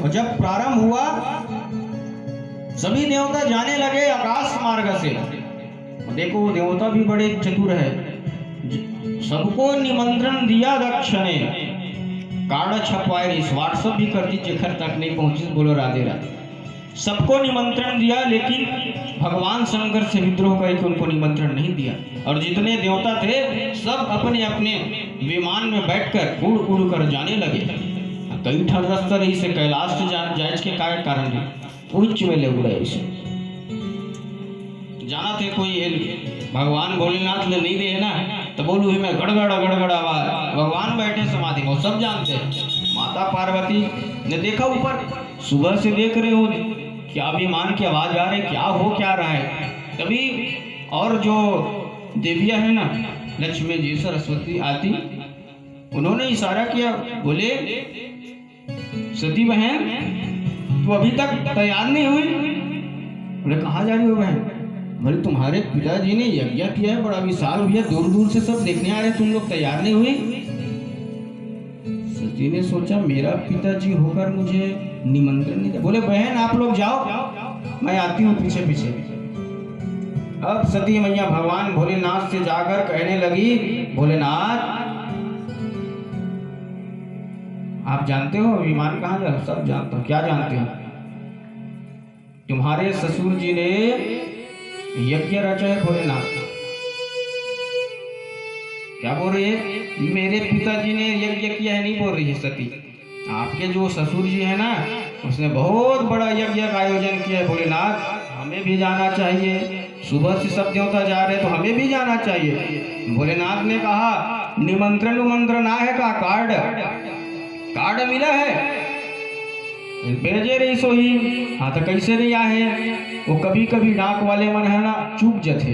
और जब प्रारंभ हुआ सभी देवता जाने लगे आकाश मार्ग से। देखो देवता भी बड़े चतुर है, सबको निमंत्रण दिया दक्ष ने। कार्ड छपवाए, इस व्हाट्सएप भी कर दीजिए, घर तक नहीं पहुंची, बोलो राधे राधे। सबको निमंत्रण दिया, लेकिन भगवान शंकर से विद्रोह करके उनको निमंत्रण नहीं दिया। और जितने देवता थे सब अपने अपने विमान में बैठकर उड़ उड़ कर जाने लगे। कई ठन रास्ता रही से कैलाश से जायज के कारण उच्च में ले उड़े इसे जाना थे। कोई भगवान भोलेनाथ ले नहीं दे ना तो बोलू ही मैं गड़गड़ गड़गड़ आवाज, भगवान बैठे समाधि में, सब जानते हैं। माता पार्वती ने देखा ऊपर, सुबह से देख रहे हो क्या विमान की आवाज आ रही, क्या हो क्या रहा है। तभी और जो देवियां है ना, लक्ष्मी जी सरस्वती आती, उन्होंने इशारा किया, बोले सती बहन तो अभी तक तैयार नहीं हुई। बोले कहाँ जा रही हो बहन? बोले तुम्हारे पिताजी ने यज्ञ किया है, बड़ा विशाल भैया, दूर दूर से सब देखने आ रहे, तुम लोग तैयार नहीं हुई। सती ने सोचा मेरा पिताजी होकर मुझे निमंत्रण नहीं दिया। बोले बहन आप लोग जाओ, मैं आती हूँ पीछे पीछे। अब सती मैया भगवान भोलेनाथ से जाकर कहने लगी, भोलेनाथ आप जानते हो विमान कहाँ जा? सब जानते हो। क्या जानते हो? तुम्हारे ससुर जी ने यज्ञ रचा है भोलेनाथ। क्या बोल रही है? मेरे पिताजी ने यज्ञ किया है नहीं बोल रही है सती। आपके जो ससुर जी है ना, उसने बहुत बड़ा यज्ञ का आयोजन किया है भोलेनाथ, हमें भी जाना चाहिए। सुबह से सब देवता जा रहे तो हमें भी जाना चाहिए। भोलेनाथ ने कहा निमंत्रण उमंत्रण है का कार्ड मिला है, भेजे रही सो ही। हाँ तो कैसे नहीं आए? वो कभी कभी डाक वाले मन है ना चूक जाते,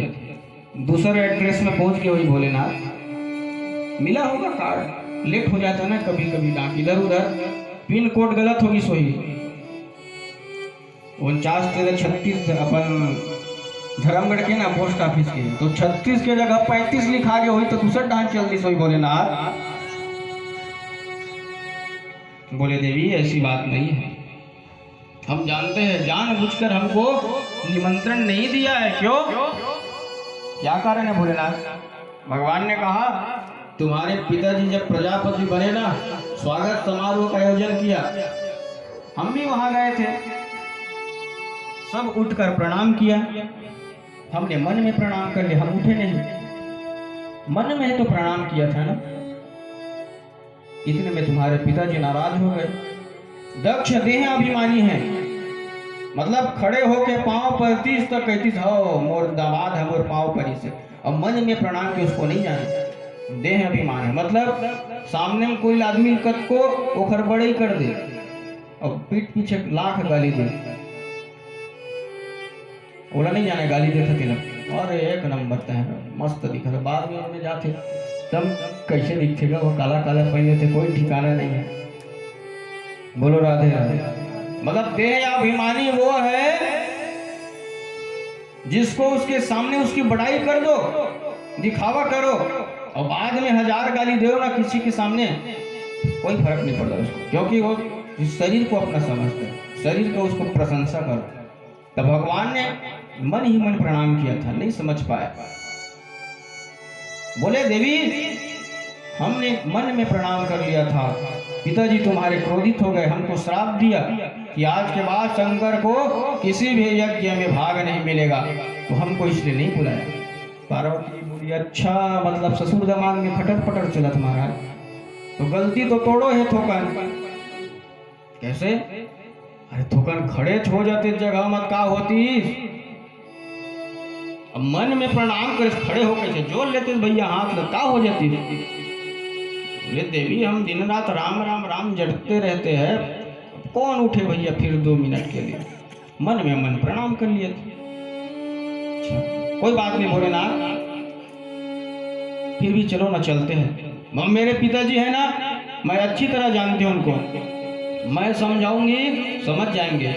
दूसरे एड्रेस में पहुंच गए वही भोलेनाथ। मिला होगा कार्ड, लेट हो जाता ना कभी कभी डाक, इधर उधर पिन कोड गलत होगी सोही। 49-36 अपन धर्मगढ़ के ना पोस्ट ऑफिस के, तो 36 के जगह 35 लिखा गया हुई, तो दूसरा डांस चल दी सोई भोलेनाथ। बोले देवी ऐसी बात नहीं है, हम जानते हैं जानबूझकर हमको निमंत्रण नहीं दिया है। क्यों? क्या कारण है भोलेनाथ? भगवान ने कहा तुम्हारे पिताजी जब प्रजापति बने ना, स्वागत समारोह का आयोजन किया, हम भी वहां गए थे, सब उठकर प्रणाम किया। हमने मन में प्रणाम कर लिया, हम उठे नहीं, मन में तो प्रणाम किया था ना। इतने में तुम्हारे पिताजी नाराज हो गए। दक्ष देह अभिमानी है, मतलब खड़े होके पांव पर 30 तक कहती हो मोर दामाद है मोर पांव पर से, और मन में प्रणाम के उसको नहीं जाने। देह अभिमान है, मतलब सामने में कोई आदमी कत को ओखर बड़े ही कर दे और पीठ पीछे लाख गाली दे, ओला नहीं जाने गाली दे सके। और एक नंबर तय मस्त दिखा था। बाद में उनमें जाते तब कैसे दिखेगा, वो काला काला पहने थे, कोई ठिकाना नहीं है। बोलो राधे राधे। मतलब देह अभिमानी वो है जिसको उसके सामने उसकी बड़ाई कर दो, दिखावा करो, और बाद में 1000 गाली दो ना किसी के सामने, कोई फर्क नहीं पड़ता उसको, क्योंकि वो शरीर को अपना समझता है, शरीर को उसको प्रशंसा करो। तब भगवान ने मन ही मन प्रणाम किया था, नहीं समझ पाया। बोले देवी हमने मन में प्रणाम कर लिया था, पिताजी तुम्हारे क्रोधित हो गए, हमको श्राप दिया कि आज के बाद शंकर को किसी भी यज्ञ में भाग नहीं मिलेगा, तो हमको इसलिए नहीं बुलाया। पार्वती बोली अच्छा, मतलब ससुर दामाद में खटर पटर चला तुम्हारा, तो गलती तो तोड़ो है थोकन। कैसे? अरे थोकन खड़े हो जाते जगह मत का होती, अब मन में प्रणाम कर खड़े होकर से जोड़ लेते भैया हाथ लगा हो जाती। बोले देवी हम दिन रात राम राम राम जड़ते रहते हैं, कौन उठे भैया फिर 2 मिनट के लिए? मन में मन प्रणाम कर लिए थे। कोई बात नहीं भोलेनाथ, फिर भी चलो ना चलते हैं। मेरे पिताजी है ना, मैं अच्छी तरह जानती हूँ उनको, मैं समझाऊंगी समझ जाएंगे,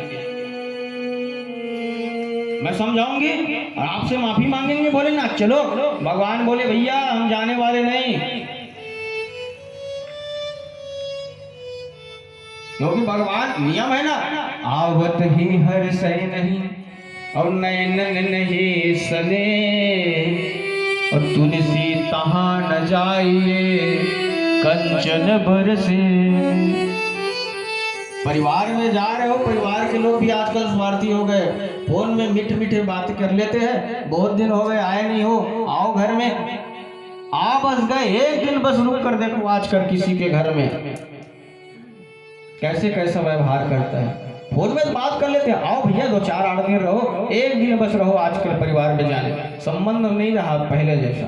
मैं समझाऊंगी और आपसे माफी मांगेंगे। बोले ना चलो, भगवान बोले भैया हम जाने वाले नहीं, क्योंकि भगवान नियम है ना, आवत ही हर सही नहीं और नैनन नहीं सने और तुलसी तहाँ न जाइए कंचन बरसे। परिवार में जा रहे हो, परिवार के लोग भी आजकल स्वार्थी हो गए, फोन में मीठे मीठे बातें कर लेते हैं, बहुत दिन हो गए आए नहीं हो, आओ घर में, आ बस गए, एक दिन बस रुक कर देखो आजकल किसी के घर में कैसे कैसा व्यवहार करता है। फोन में बात कर लेते हैं, आओ भैया 2-4 8 दिन रहो, एक दिन बस रहो, आजकल परिवार में जाने संबंध नहीं रहा पहले जैसा।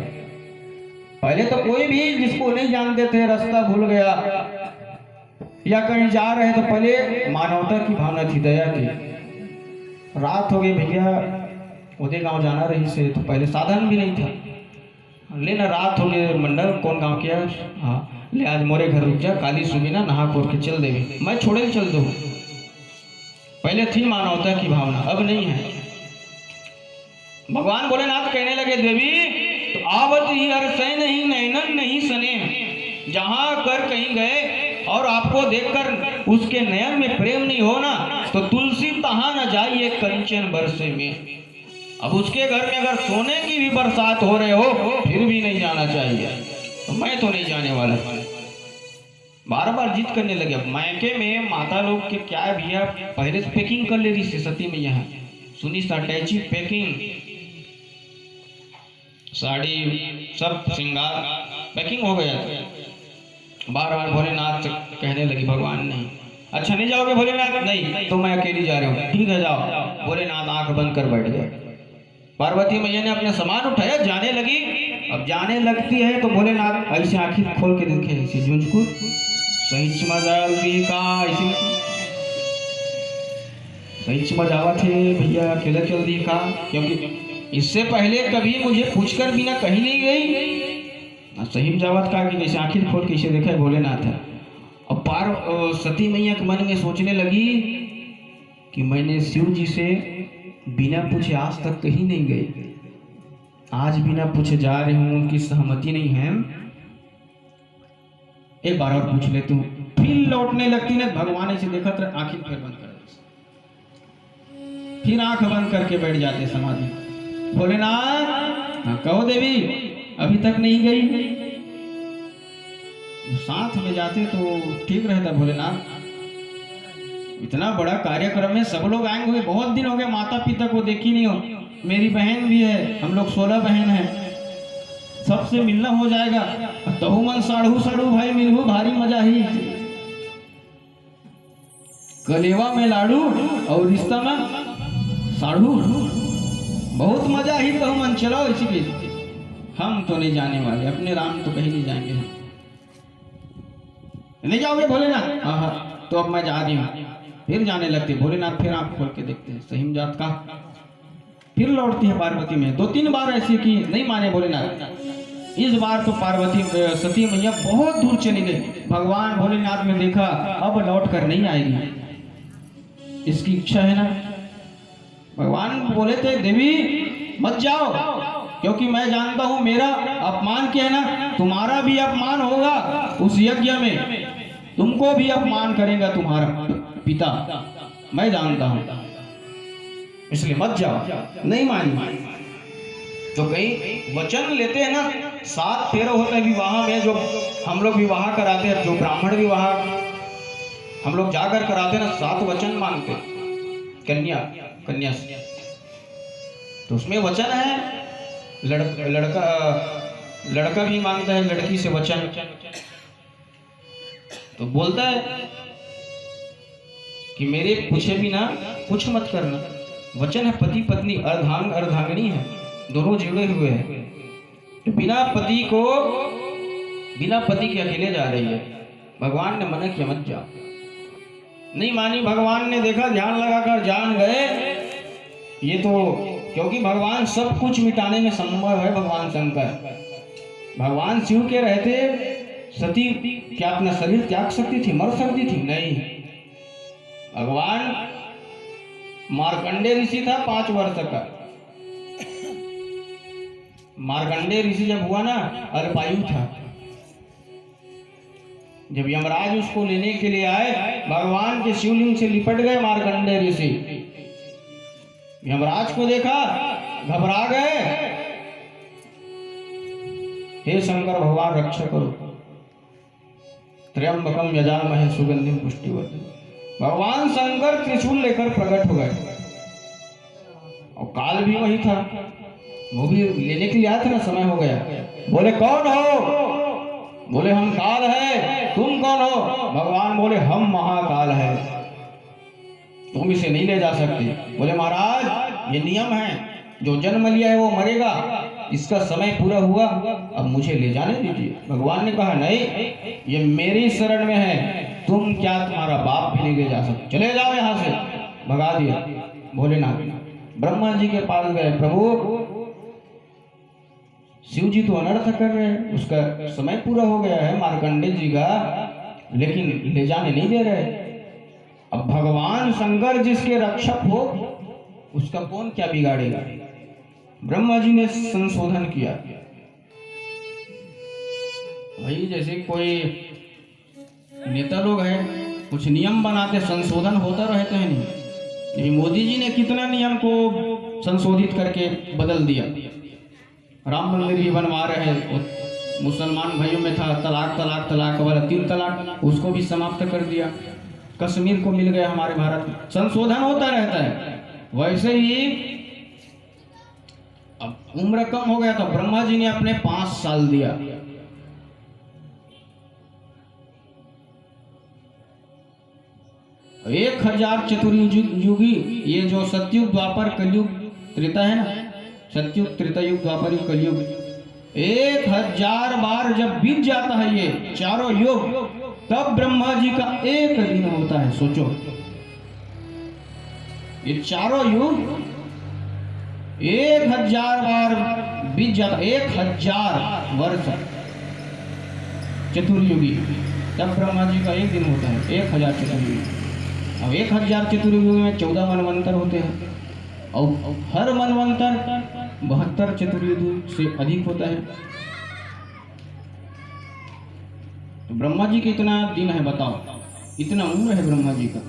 पहले तो कोई भी जिसको नहीं जानते थे, रास्ता भूल गया या कहीं जा रहे तो पहले मानवता की भावना थी, दया की। रात हो गई भैया, उदय गांव जाना रही से, तो पहले साधन भी नहीं था, लेना रात हो गई, मंडल कौन गांव किया, हाँ ले आज मोरे घर रुक जा, काली सुबीना नहा खोर के चल देवे, मैं छोड़े चल दो। पहले थी मानवता की भावना, अब नहीं है। भगवान भोलेनाथ कहने लगे देवी तो आवत ही हर सै नहीं नैनन नहीं सने, जहां कर कहीं गए और आपको देखकर उसके नयन में प्रेम नहीं हो ना, तो तुलसी तहाँ न जाइए कंचन बरसे में। अब उसके घर में अगर सोने की भी बरसात हो रहे हो फिर भी नहीं जाना चाहिए, तो मैं तो नहीं जाने वाला। बार बार जिद करने लगे। अब मायके में माता लोग के क्या भैया पहले से पैकिंग कर ले रही थी सती मैया है, सुनी अटैची पैकिंग, साड़ी सब श्रृंगार पैकिंग हो गया था। बार बार भोलेनाथ से कहने लगी भगवान नहीं, अच्छा नहीं जाओगे भोलेनाथ, नहीं तो मैं अकेली जा रहा हूँ, ठीक है जाओ। भोलेनाथ आंख बंद कर बैठ गए। पार्वती मैया ने अपने सामान उठाया, जाने लगी। अब जाने लगती है तो भोलेनाथ ऐसे आंखें खोल के देखे, ऐसे झुंझकू सही का ऐसे सही मजावा थे भैया, अकेला चल दी का, क्योंकि इससे पहले कभी मुझे पूछकर बिना कहीं नहीं गई। सही जावत का कि जैसे आखिर खोल के इसे देखा है भोलेनाथ है। अब सती मैया के मन में सोचने लगी कि मैंने शिव जी से बिना पूछे आज तक कहीं नहीं गई, आज बिना पूछे जा रही हूँ, उनकी सहमति नहीं है, एक बार और पूछ ले तू। फिर लौटने लगती ने भगवान ऐसे देखा तो आंखें फिर बंद कर देते, फिर आंख बंद करके बैठ जाते समाधि। भोलेनाथ हाँ कहो देवी अभी तक नहीं गई, साथ में जाते तो ठीक रहता भोलेनाथ। इतना बड़ा कार्यक्रम है, सब लोग आएंगे, बहुत दिन हो गए माता पिता को देखी नहीं हो, मेरी बहन भी है, हम लोग 16 बहन हैं, सबसे मिलना हो जाएगा। तहु मन साढ़ू साढ़ू भाई मिलू भारी मजा ही, कलेवा में लाडू और रिश्ता में साढ़ू, बहुत मजा ही तहु मन। चलो इसी के हम तो नहीं जाने वाले, अपने राम तो कहीं नहीं जाएंगे हम। नहीं जाओगे भोलेनाथ? हाँ तो अब मैं जा रही हूँ। फिर जाने लगते भोलेनाथ, फिर आंख खोल के देखते हैं सही जात का, फिर लौटती है पार्वती में। 2-3 बार ऐसे की नहीं माने भोलेनाथ। इस बार तो पार्वती सती मैया बहुत दूर चली गई। भगवान भोलेनाथ ने देखा अब लौट कर नहीं आएगी, इसकी इच्छा है ना। भगवान बोले थे देवी मत जाओ, क्योंकि मैं जानता हूं मेरा अपमान किया है ना, तुम्हारा भी अपमान होगा उस यज्ञ में, तुमको भी अपमान करेगा तुम्हारा पिता, मैं जानता हूं, इसलिए मत जाओ। नहीं मानी तो कहीं वचन लेते हैं ना, 7 फेरा होता है विवाह में, जो हम लोग विवाह कराते हैं, जो ब्राह्मण विवाह हम लोग जाकर कराते हैं ना, 7 वचन मांगते कन्या से, तो उसमें वचन है। लड़का भी मांगता है लड़की से वचन, तो बोलता है कि मेरे पूछे बिना कुछ मत करना। वचन है पति पत्नी, अर्धांग अर्धांगिनी है, दोनों जुड़े हुए हैं। तो बिना पति के अकेले जा रही है। भगवान ने मना किया मत जाओ, नहीं मानी। भगवान ने देखा, ध्यान लगाकर जान गए ये तो, क्योंकि भगवान सब कुछ मिटाने में संभव है। भगवान शंकर, भगवान शिव के रहते सती क्या अपना शरीर त्याग सकती थी, मर सकती थी? नहीं। भगवान मार्कंडे ऋषि था 5 वर्ष का, मार्कंडे ऋषि जब हुआ ना अल्पायु था, जब यमराज उसको लेने के लिए आए, भगवान के शिवलिंग से लिपट गए मार्कंडेय ऋषि। यमराज को देखा, घबरा गए। हे शंकर भगवान रक्षा करो। त्र्यंबकम यजामहे सुगंधिम पुष्टिवर्धनम्। भगवान शंकर त्रिशूल लेकर प्रकट हो गए और काल भी वही था, वो भी लेने के लिए आया था ना, समय हो गया। बोले कौन हो? बोले हम काल है। तुम कौन हो? भगवान बोले हम महाकाल है, तुम इसे नहीं ले जा सकते। बोले महाराज ये नियम है, जो जन्म लिया है वो मरेगा, इसका समय पूरा हुआ, अब मुझे ले जाने दीजिए। भगवान ने कहा नहीं, ये मेरी शरण में है, तुम क्या तुम्हारा बाप भी नहीं ले जा सकते, चले जाओ यहाँ से। भगा दिया। भोलेनाथ ब्रह्मा जी के पास गए, प्रभु शिव जी तो अनर्थ कर रहे हैं, उसका समय पूरा हो गया है मार्कंडेय जी का, लेकिन ले जाने नहीं दे रहे। अब भगवान शंकर जिसके रक्षक हो, उसका कौन क्या बिगाड़ेगा। ब्रह्मा जी ने संशोधन किया। भाई जैसे कोई नेता लोग हैं, कुछ नियम बनाते, संशोधन होता रहते हैं नहीं। मोदी जी ने कितना नियम को संशोधित करके बदल दिया। राम मंदिर भी बनवा रहे हैं, मुसलमान भाइयों में था तलाक तलाक तलाक वाला 3 तलाक, उसको भी समाप्त कर दिया। कश्मीर को मिल गया हमारे भारत में। संशोधन होता रहता है। वैसे ही अब उम्र कम हो गया तो ब्रह्मा जी ने अपने 5 साल दिया। एक 1000 चतुर्युगी, ये जो सतयुग द्वापर कलयुग त्रेता है ना, सतयुग त्रेता युग द्वापर युग कलयुग, 1000 बार जब बीत जाता है ये चारों युग, तब ब्रह्मा जी का एक दिन होता है। सोचो, ये चारों युग 1000 बार बीत जाता, 1000 वर्ष चतुर्युगी, तब ब्रह्मा जी का एक दिन होता है 1000 चतुर्युगी। अब 1000 चतुर्युगी में 14 मनवंतर होते हैं और हर मनवंतर 72 चतुर्युगी से अधिक होता है। तो ब्रह्मा जी के इतना दिन है, बताओ, इतना उम्र है ब्रह्मा जी का।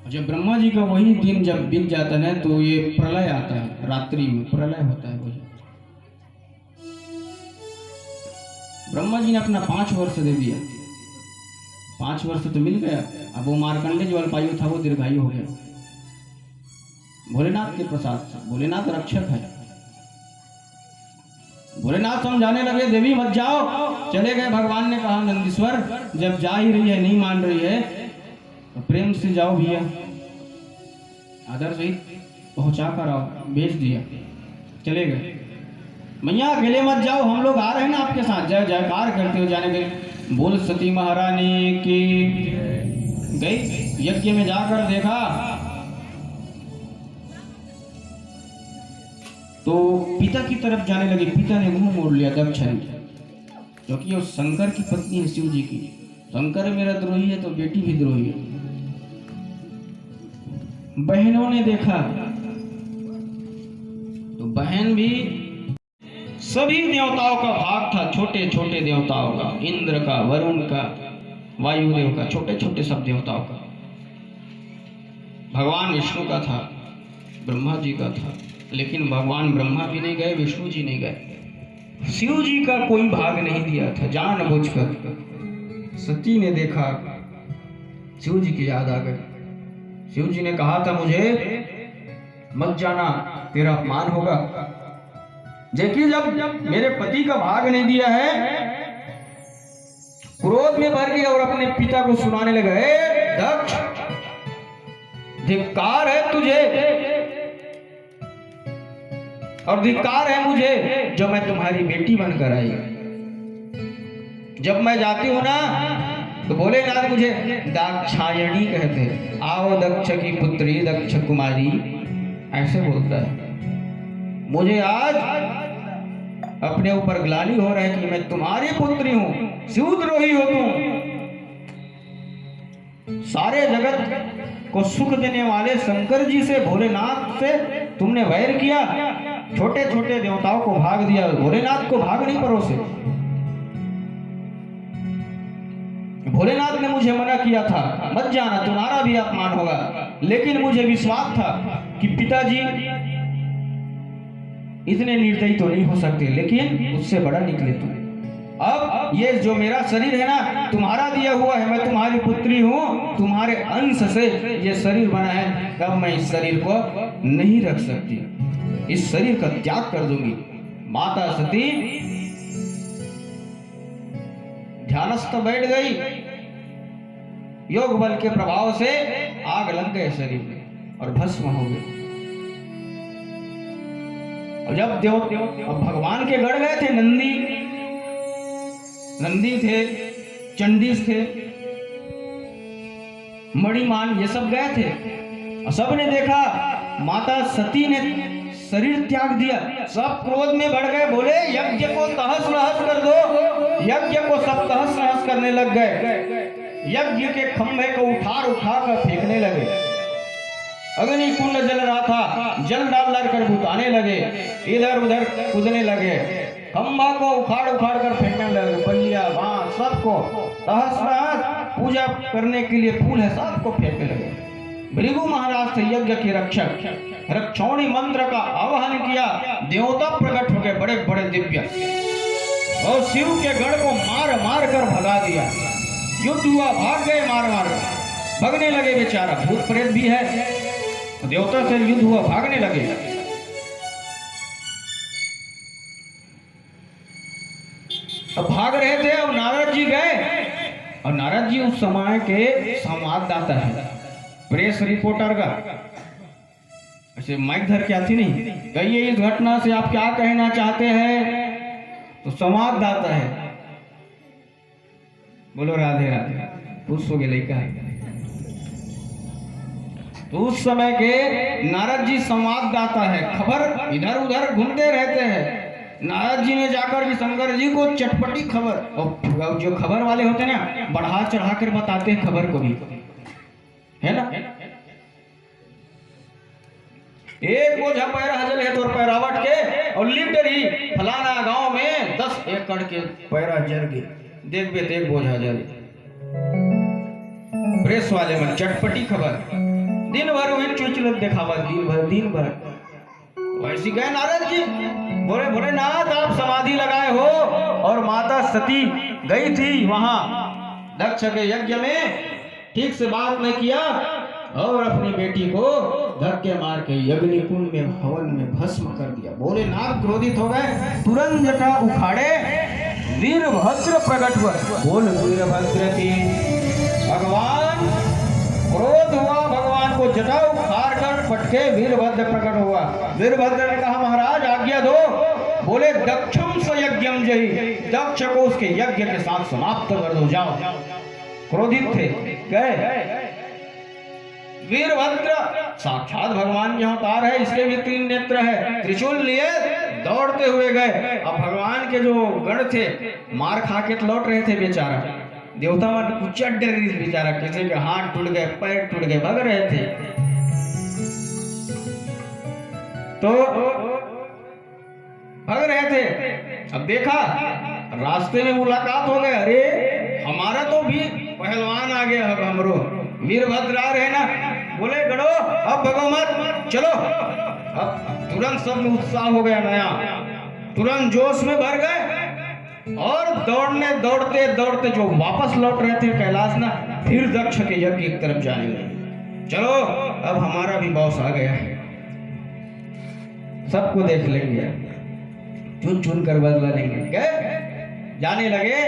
जब ब्रह्मा जी का वही दिन जब बीत जाता है तो ये प्रलय आता है, रात्रि में प्रलय होता है। वही ब्रह्मा जी ने अपना 5 वर्ष दे दिया। 5 वर्ष तो मिल गया। अब वो मार्कंडेय जो अल्पायु था वो दीर्घायु हो गया भोलेनाथ के प्रसाद से। भोलेनाथ रक्षक है। भोलेनाथ समझाने लगे, देवी मत जाओ। चले गए। भगवान ने कहा, नंदीश्वर जब जा ही रही है, नहीं मान रही है, तो प्रेम से जाओ भैया, आदर सहित पहुंचा कर आओ। भेज दिया, चले गए। मैया अकेले मत जाओ, हम लोग आ रहे हैं ना आपके साथ। जय जयकार करते हुए जाने के। बोल सती महारानी की गई। यज्ञ में जाकर देखा तो पिता की तरफ जाने लगी। पिता ने मुंह मोड़ लिया दक्ष ने, क्योंकि वो शंकर की पत्नी है, शिव जी की। शंकर मेरा द्रोही है तो बेटी भी द्रोही है। बहनों ने देखा तो बहन भी, सभी देवताओं का भाग था, छोटे छोटे देवताओं का, इंद्र का, वरुण का, वायुदेव का, छोटे छोटे सब देवताओं का। भगवान विष्णु का था, ब्रह्मा जी का था, लेकिन भगवान ब्रह्मा भी नहीं गए, विष्णु जी नहीं गए। शिव जी का कोई भाग नहीं दिया था। जानबूझकर सती ने देखा, शिव जी की याद आ गई। शिव जी ने कहा था, मुझे मत जाना, तेरा अपमान होगा। देखिए, जब मेरे पति का भाग नहीं दिया है, क्रोध में भर गया और अपने पिता को सुनाने लगा, दक्ष, धिक्कार है तुझे और धिक्कार है मुझे, जो मैं तुम्हारी बेटी बनकर आई। जब मैं जाती हूं ना तो भोलेनाथ मुझे दाक्षायणी कहते हैं। आओ दक्ष की पुत्री, दक्ष कुमारी, ऐसे बोलता है। मुझे आज अपने ऊपर ग्लानि हो रहा है कि मैं तुम्हारी पुत्री हूं, शिवद्रोही हो तुम। सारे जगत को सुख देने वाले शंकर जी से, भोलेनाथ से तुमने वैर किया। छोटे छोटे देवताओं को भाग दिया, भोलेनाथ को भाग नहीं परोसे। मुझे मना किया था, मत जाना, तुम्हारा भी अपमान होगा। लेकिन मुझे विश्वास था कि पिताजी इतने निर्दयी तो नहीं हो सकते, लेकिन उससे बड़ा निकले तुम। अब ये जो मेरा शरीर है ना, तुम्हारा दिया हुआ है, मैं तुम्हारी पुत्री हूँ, तुम्हारे अंश से ये शरीर बना है। तब मैं इस शरीर को नहीं रख सकती, इस शरीर का त्याग कर दूंगी। माता सती ध्यानस्थ बैठ गई, योग बल के प्रभाव से आग लग गए शरीर में और भस्म हो गए। और जब अब भगवान के गढ़ गए थे, नंदी थे, चंडीस थे, मणिमान, ये सब गए थे। और सबने देखा माता सती ने शरीर त्याग दिया। सब क्रोध में बढ़ गए, बोले यज्ञ को तहस नहस कर दो। यज्ञ को सब तहस नहस करने लग गए। यज्ञ के खंभे को उठा कर फेंकने लगे। अग्नि कुंड जल रहा था, जल डाल कर बुताने लगे, इधर उधर कूदने लगे, खंभा को उखाड़ कर फेंकने लगे। बल्लिया बांस सबको तहस नहस, पूजा करने के लिए फूल है सबको फेंकने लगे। भृगु महाराज थे यज्ञ के रक्षक, रक्षौणी मंत्र का आवाहन किया, देवता प्रकट हो गए बड़े बड़े दिव्य, और शिव के गढ़ को मार कर भगा दिया। युद्ध हुआ, भाग गए, मार भगने लगे बेचारा। भूत प्रेत भी है, देवता से युद्ध हुआ, भागने लगे। अब भाग रहे थे, अब नारद जी गए, और नारद जी उस समय के संवाददाता है, प्रेस रिपोर्टर का, ऐसे माइक धर के आती नहीं, कहिए इस घटना से आप क्या कहना चाहते हैं, तो संवाददाता है, बोलो राधे राधे, पुष्प हो गए का। तो उस समय के नारद जी संवाददाता है, खबर इधर उधर घूमते रहते हैं। नारद जी ने जाकर भी शंकर जी को चटपटी खबर, और जो खबर वाले होते हैं ना, बढ़ा चढ़ा कर बताते हैं खबर को भी, है ना। एक बोझा पैरा हजल है तो पैरावट के, और लिटरी फलाना गांव में 10 एकड़ के पैरा जल गए, देख बे देख बोझा जल। प्रेस वाले में चटपटी खबर, दिन भर वही चुचल दिखावा, दिन भर वैसी गए नारद जी, बोले नाथ आप समाधि लगाए हो, और माता सती गई थी वहां दक्ष के यज्ञ में, ठीक से बात नहीं किया, और अपनी बेटी को धक्के मार के अग्नि कुंड में हवन में भस्म कर दिया। बोले नाथ क्रोधित हो गए, तुरंत जटा उखाड़े, वीरभद्र प्रकट हुआ। बोल वीरभद्र की भगवान क्रोध हुआ, भगवान को जटा उखाड़ कर पटके वीरभद्र प्रकट हुआ। वीरभद्र ने कहा महाराज आज्ञा दो। बोले दक्षम स यज्ञम जही, दक्ष को उसके यज्ञ के साथ समाप्त कर दो, जाओ। क्रोधित थे, गए। वीरभद्र साक्षात भगवान के अवतार है, इसके भी 3 नेत्र है, त्रिशूल लिए दौड़ते हुए गए। अब भगवान के जो गण थे मार खा के लौट रहे थे बेचारा, देवता मन उच्चट डर रही बेचारा, किसी के हाथ टूट गए, पैर टूट गए, भग रहे थे। तो भग रहे थे, अब देखा रास्ते में मुलाकात हो गए, अरे हमारा तो भी पहलवान आ गया, अब हमरो वीरभद्र आ रहे ना। बोले गड़ो अब भगो मत, चलो। अब तुरंत सब में उत्साह हो गया नया, तुरंत जोश में भर गए, और दौड़ते जो वापस लौट रहे थे कैलाश ना, फिर दक्ष के यज्ञ की तरफ जाने लगे। चलो अब हमारा भी बॉस आ गया है, सबको देख लेंगे, चुन चुन कर बदला लेंगे। गए, जाने लगे,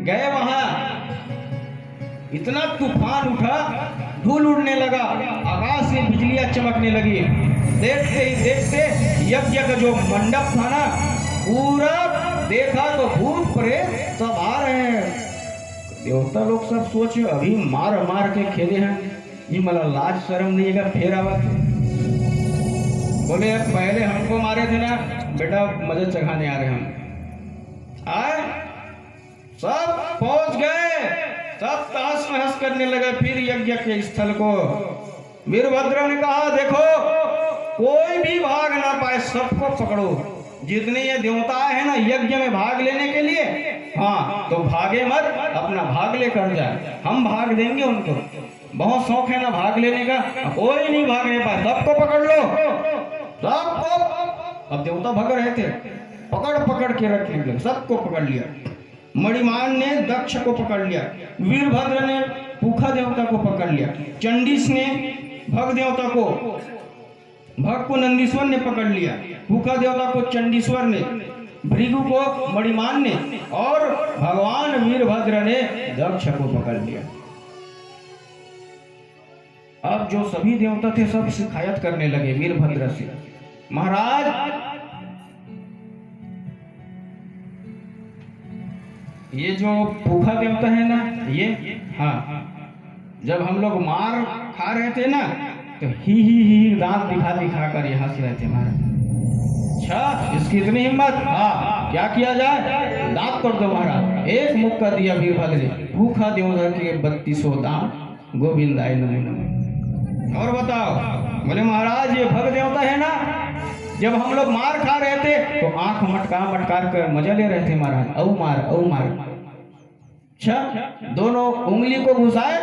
गए वहां, इतना तूफान उठा, धूल उड़ने लगा, आकाश से बिजलियां चमकने लगी। देखते ही देखते यज्ञ का जो मंडप था ना, पूरा देखा तो भूत प्रेत सब आ रहे हैं। देवता लोग सब सोचे अभी मार मार के खेले हैं, ये मला लाज शर्म नहीं है, फिर आवत। बोले पहले हमको मारे थे ना बेटा, मदद चखाने आ रहे हम। आए सब पहुंच गए, सब तहस नहस करने लगे फिर यज्ञ के स्थल को। वीरभद्र ने कहा देखो कोई भी भाग ना पाए, सबको पकड़ो। जितने ये देवता है ना यज्ञ में भाग लेने के लिए, हाँ तो भागे मत, अपना भाग लेकर जाए, हम भाग देंगे उनको। बहुत शौक है ना भाग लेने का, कोई नहीं भागने पाए, सबको पकड़ लो, सबको। अब देवता भग रहे थे, पकड़ पकड़ के रख लिए, सबको पकड़ लिया। मणिमान ने दक्ष को पकड़ लिया, वीरभद्र ने पूखा देवता को पकड़ लिया, चंडीस ने भग देवता को, भग को नंदीश्वर ने पकड़ लिया, पूखा देवता को चंडीश्वर ने, भृगु को मणिमान ने, और भगवान वीरभद्र ने दक्ष को पकड़ लिया। अब जो सभी देवता थे सब शिकायत करने लगे वीरभद्र से, महाराज ये जो पूखा देवता है ना, ये हाँ जब हम लोग मार खा रहे थे ना तो ही दांत दिखा दिखा कर यहाँ से रहते महाराज। अच्छा इसकी इतनी हिम्मत, हाँ क्या किया जाए, दांत तोड़ दो महाराज। एक मुक्का दिया वीरभद्र ने, भूखा देवता के 32 दांत, गोविंदाय नमो नमः। और बताओ, बोले महाराज ये भग देवता है ना, जब हम लोग मार खा रहे थे तो आंख मटका मटकार कर मजा ले रहे थे महाराज, औ मार औ मार। अच्छा दोनों उंगली को घुसाए,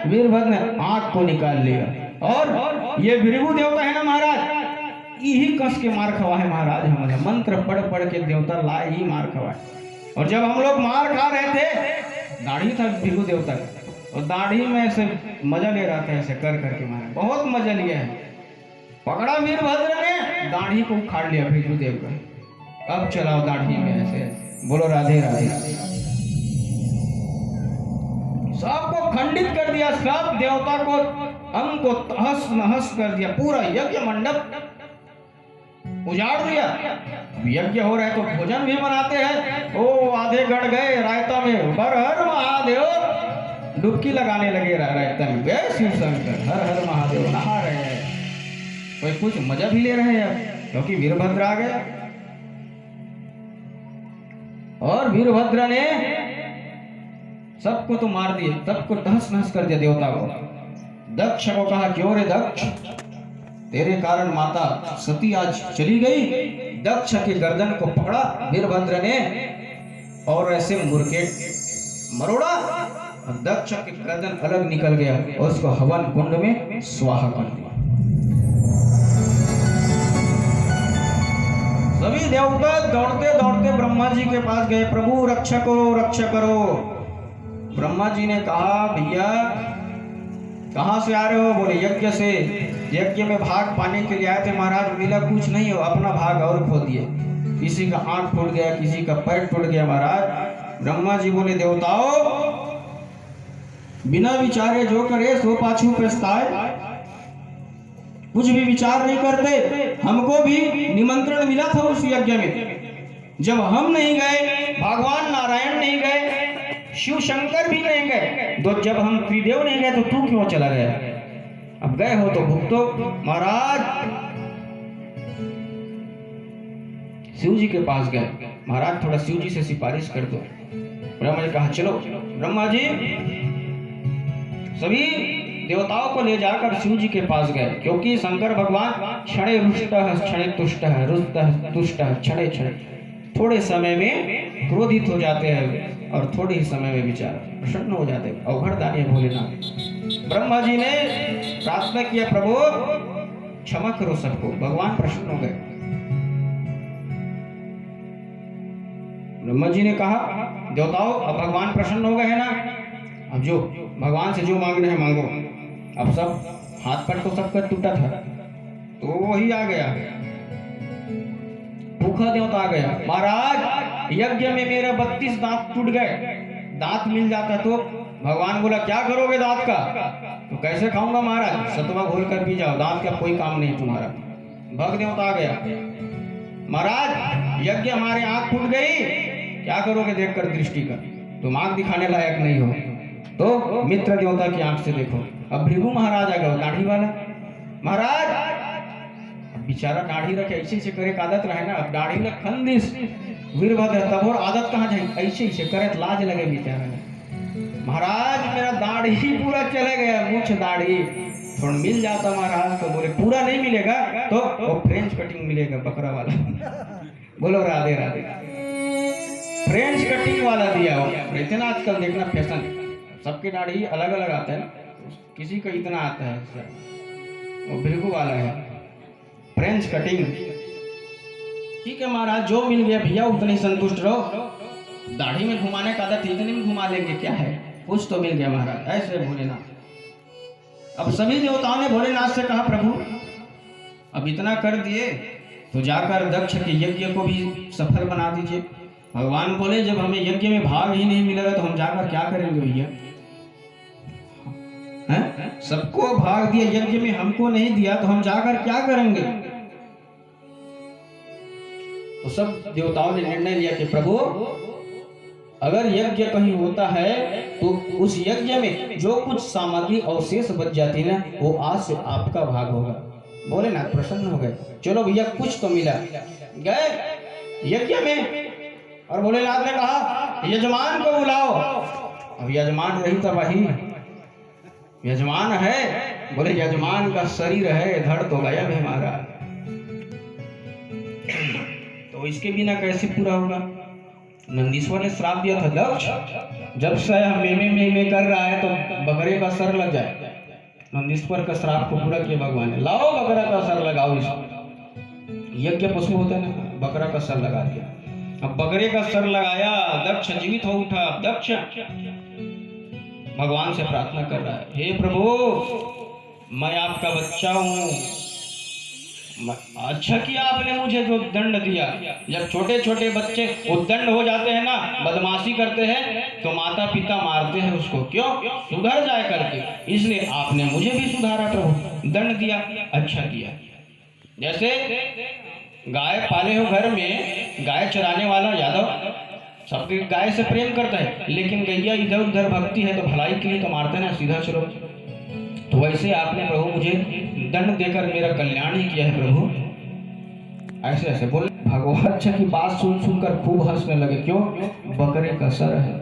वीरभद्र ने आंख को निकाल लिया, और ये भृगु देवता है ना महाराज, यही कस के मार खवाए महाराज, हमारे मंत्र पढ़ पढ़ के देवता लाए ही मार खवाए। और जब हम लोग मार खा रहे थे, दाढ़ी था भृगु देवता का, और दाढ़ी में ऐसे मजा ले रहा था, ऐसे कर करके महाराज बहुत मजा लिया है। पकड़ा वीरभद्र ने, दाढ़ी को उखाड़ लिया भृगु देव का, अब चलाओ दाढ़ी में ऐसे, बोलो राधे राधे। सबको खंडित कर दिया, सब देवता को अंग को तहस नहस कर दिया, पूरा यज्ञ मंडप उजाड़ दिया। यज्ञ हो रहा है तो भोजन भी बनाते हैं, ओ आधे गड़ गए रायता में, हर हर महादेव, डुबकी लगाने लगे रायता में, वे शिव शंकर हर हर महादेव नहा रहे हैं, कोई कुछ मजा भी ले रहे हैं क्योंकि वीरभद्र आ गया। और वीरभद्र ने सबको तो मार दिए, सबको तहस नहस कर दिया देवता को। दक्ष को कहा क्यों रे दक्ष, तेरे कारण माता सती आज चली गई। दक्ष के गर्दन को पकड़ा वीरभद्र ने और ऐसे मुर्के मरोड़ा, और दक्ष के गर्दन अलग निकल गया और उसको हवन कुंड में स्वाहा कर दिया। सभी देवता दौड़ते दौड़ते ब्रह्मा जी के पास गए, प्रभु रक्षा करो रक्षा करो। ब्रह्मा जी ने कहा भैया कहाँ से आ रहे हो, बोले यज्ञ से, यज्ञ में भाग पाने के लिए आए थे महाराज, मिला कुछ नहीं हो, अपना भाग और खो दिए, किसी का आंख टूट गया, किसी का पैर टूट गया महाराज। ब्रह्मा जी बोले देवताओं बिना विचारे जो करे सो पाछू पछताए, कुछ भी विचार नहीं करते। हमको भी निमंत्रण मिला था उस यज्ञ में, जब हम नहीं गए, भगवान नारायण नहीं गए, शिव शंकर भी नहीं गए, तो जब हम त्रिदेव नहीं गए तो तू क्यों चला गया, अब गए हो तो भुगतो। महाराज शिव जी के पास गए, महाराज थोड़ा शिव जी से सिफारिश कर दो। ब्रह्मा जी कहा चलो। ब्रह्मा जी सभी देवताओं को ले जाकर शिव जी के पास गए, क्योंकि शंकर भगवान क्षणे रुष्ट है, क्षणे तुष्ट है, रुष्ट है तुष्ट है, क्षणे क्षणे, थोड़े समय में क्रोधित हो जाते हैं और थोड़े ही समय में विचार प्रसन्न हो जाते हैं। अवघड़ दानी भोलेनाथ। ब्रह्मा जी ने प्रार्थना किया प्रभु क्षमा करो सबको, भगवान प्रसन्न हो गए। ब्रह्मा जी ने कहा देवताओं अब भगवान प्रसन्न हो गए हैं ना, अब जो भगवान से जो मांगना है मांगो। अब सब हाथ पर तो सबका टूटा था, तो वही आ गया, भूखा देवता आ गया। महाराज यज्ञ में मेरा 32 दांत टूट गए, दांत मिल जाता तो। भगवान बोला क्या करोगे दांत का, तो कैसे खाऊंगा महाराज, सतवा घोल कर पी जाओ, दांत का कोई काम नहीं तुम्हारा। भग देवता आ गया, महाराज यज्ञ हमारे आंख फूट गई, क्या करोगे देखकर दृष्टि का, तुम आंख दिखाने लायक नहीं हो, तो मित्र देवता की आंख से देखो। अब भृगु महाराज आ गया, दाढ़ी वाला महाराज, बेचारा दाढ़ी रखे ऐसे ऐसे करे आदत रहे ना, अब दाढ़ी लग खंदिस वीरभद्र तब और आदत कहाँ जाए, ऐसे ऐसे करे लाज लगे बेचारा। महाराज मेरा दाढ़ी पूरा चला गया, मुछ दाढ़ी थोड़ा मिल जाता महाराज, तो बोले पूरा नहीं मिलेगा तो वो फ्रेंच कटिंग मिलेगा बकरा वाला। बोलो राधे राधे। फ्रेंच कटिंग वाला दिया हो। रहते ना आजकल देखना फैशन, सबके दाढ़ी अलग अलग आता है, किसी का इतना आता है वो भृगु वाला है फ्रेंच कटिंग। ठीक है महाराज, जो मिल गया भैया उतने संतुष्ट रहो। दाढ़ी में घुमाने का आदत इतने में घुमा लेंगे क्या है, कुछ तो मिल गया महाराज। ऐसे भोलेनाथ। अब सभी देवताओं ने भोलेनाथ से कहा प्रभु अब इतना कर दिए तो जाकर दक्ष के यज्ञ को भी सफल बना दीजिए। भगवान बोले जब हमें यज्ञ में भाग ही नहीं मिलेगा तो हम जाकर क्या करेंगे भैया, सबको भाग दिया यज्ञ में, हमको नहीं दिया तो हम जाकर क्या करेंगे। तो सब देवताओं ने निर्णय लिया कि प्रभु अगर यज्ञ कहीं होता है तो उस यज्ञ में जो कुछ सामग्री अवशेष बच जाती है ना वो आज से आपका भाग होगा। भोलेनाथ प्रसन्न हो गए, चलो भैया कुछ तो मिला। गए यज्ञ में और भोलेनाथ ने कहा यजमान को बुलाओ। अब यजमान रही तो वही यजमान है, बोले यजमान का शरीर है धड़ तो गायब है महाराज, तो इसके बिना कैसे पूरा होगा। नंदीश्वर ने श्राप दिया था दक्ष जब से में कर रहा है तो बकरे का सर लग जाए। नंदीश्वर का श्राप को पूरा किया भगवान ने, लाओ बकरा का सर लगाओ। इस यज्ञ पशु होता है ना, बकरा का सर लगा दिया। अब बकरे का सर लगाया, दक्ष जीवित हो उठा। दक्ष भगवान से प्रार्थना कर रहा है, हे प्रभु मैं आपका बच्चा हूँ, अच्छा किया आपने मुझे जो दंड दिया। जब छोटे छोटे बच्चे उद्दंड हो जाते हैं ना, बदमाशी करते हैं तो माता पिता मारते हैं उसको, क्यों सुधर जाए करके, इसलिए आपने मुझे भी सुधारा प्रभु, दंड दिया, अच्छा किया। जैसे गाय पाले हो घर में, गाय चराने वाला यादव सबके गाय से प्रेम करता है, लेकिन गैया इधर उधर भक्ति है तो भलाई के लिए तो मारते ना, सीधा चलो। तो वैसे आपने प्रभु मुझे दंड देकर मेरा कल्याण ही किया है प्रभु। ऐसे ऐसे बोले। भगवान की बात सुन सुनकर खूब हंसने लगे, क्यों, बकरे का सर है।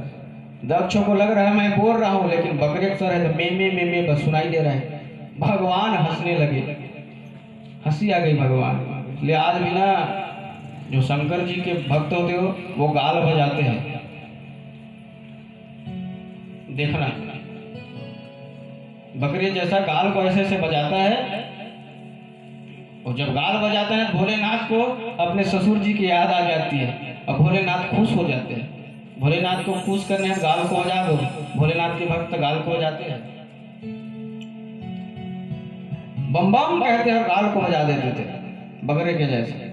दक्षों को लग रहा है मैं बोल रहा हूँ लेकिन बकरे का सर है तो मैं बस सुनाई दे रहा है। भगवान हंसने लगे, हंसी आ गई भगवान। इसलिए आज भी ना जो शंकर जी के भक्त होते हो वो गाल बजाते हैं, देखना बकरे जैसा गाल को ऐसे ऐसे बजाता है, और जब गाल बजाता है भोलेनाथ को अपने ससुर जी की याद आ जाती है और भोलेनाथ खुश हो जाते हैं। भोलेनाथ को खुश करने गाल को बजा दो, भोलेनाथ के भक्त गाल को बजाते हैं, बम बम कहते हैं, गाल को बजा देते थे बकरे के जैसे।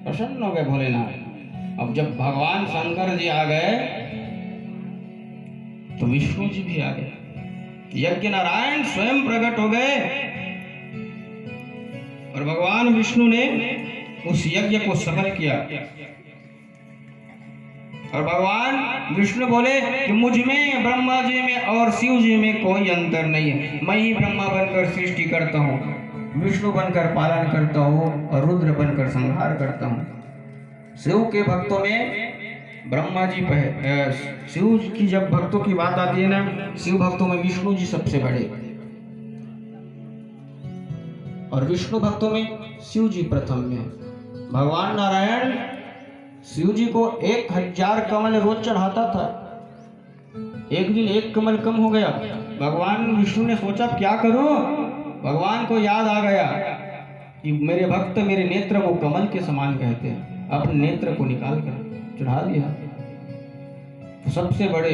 प्रसन्न हो गए भोलेनाथ। अब जब भगवान शंकर जी आ गए तो विष्णु जी भी आ गए, यज्ञ नारायण स्वयं प्रकट हो गए और भगवान विष्णु ने उस यज्ञ को सफल किया। और भगवान विष्णु बोले कि मुझ में, ब्रह्मा जी में और शिव जी में कोई अंतर नहीं है, मैं ही ब्रह्मा बनकर सृष्टि करता हूँ, विष्णु बनकर पालन करता हूँ और रुद्र बनकर संहार करता हूँ। शिव के भक्तों में ब्रह्मा जी शिव की जब भक्तों की बात आती है ना, शिव भक्तों में विष्णु जी सबसे बड़े और विष्णु भक्तों में शिव जी प्रथम में। भगवान नारायण शिव जी को 1000 कमल रोज चढ़ाता था। एक दिन एक कमल कम हो गया, भगवान विष्णु ने सोचा क्या करूं। भगवान को याद आ गया कि मेरे भक्त मेरे नेत्र को कमल के समान कहते हैं, अपने नेत्र को निकाल कर चढ़ा दिया। तो सबसे बड़े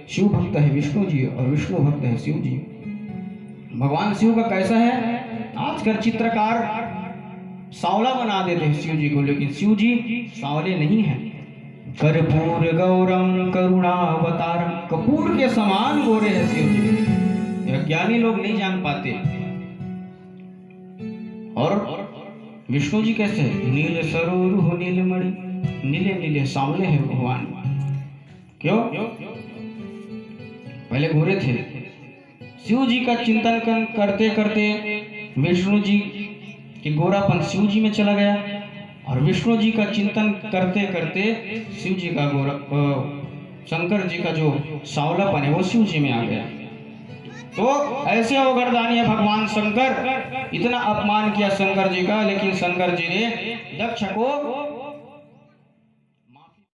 शिव भक्त है विष्णु जी और विष्णु भक्त है शिव जी। भगवान शिव का कैसा है, आजकल चित्रकार सांवला बना देते हैं शिव जी को, लेकिन शिव जी सांवले नहीं है। कर्पूर गौरम करुणावतारम, कपूर के समान गोरे है शिव जी, यह ज्ञानी लोग नहीं जान पाते। और विष्णु जी कैसे, नील सरोरु नीलमणि, नीले नीले सांवले हैं भगवान। क्यों, पहले गोरे थे। शिव जी का चिंतन करते करते विष्णु जी की गोरापन शिव जी में चला गया और विष्णु जी का चिंतन करते करते शिव जी का शंकर जी का जो सांवलापन है वो शिव जी में आ गया। तो ऐसे अवगरदानी है भगवान शंकर। इतना अपमान किया शंकर जी का, लेकिन शंकर जी ने दक्ष को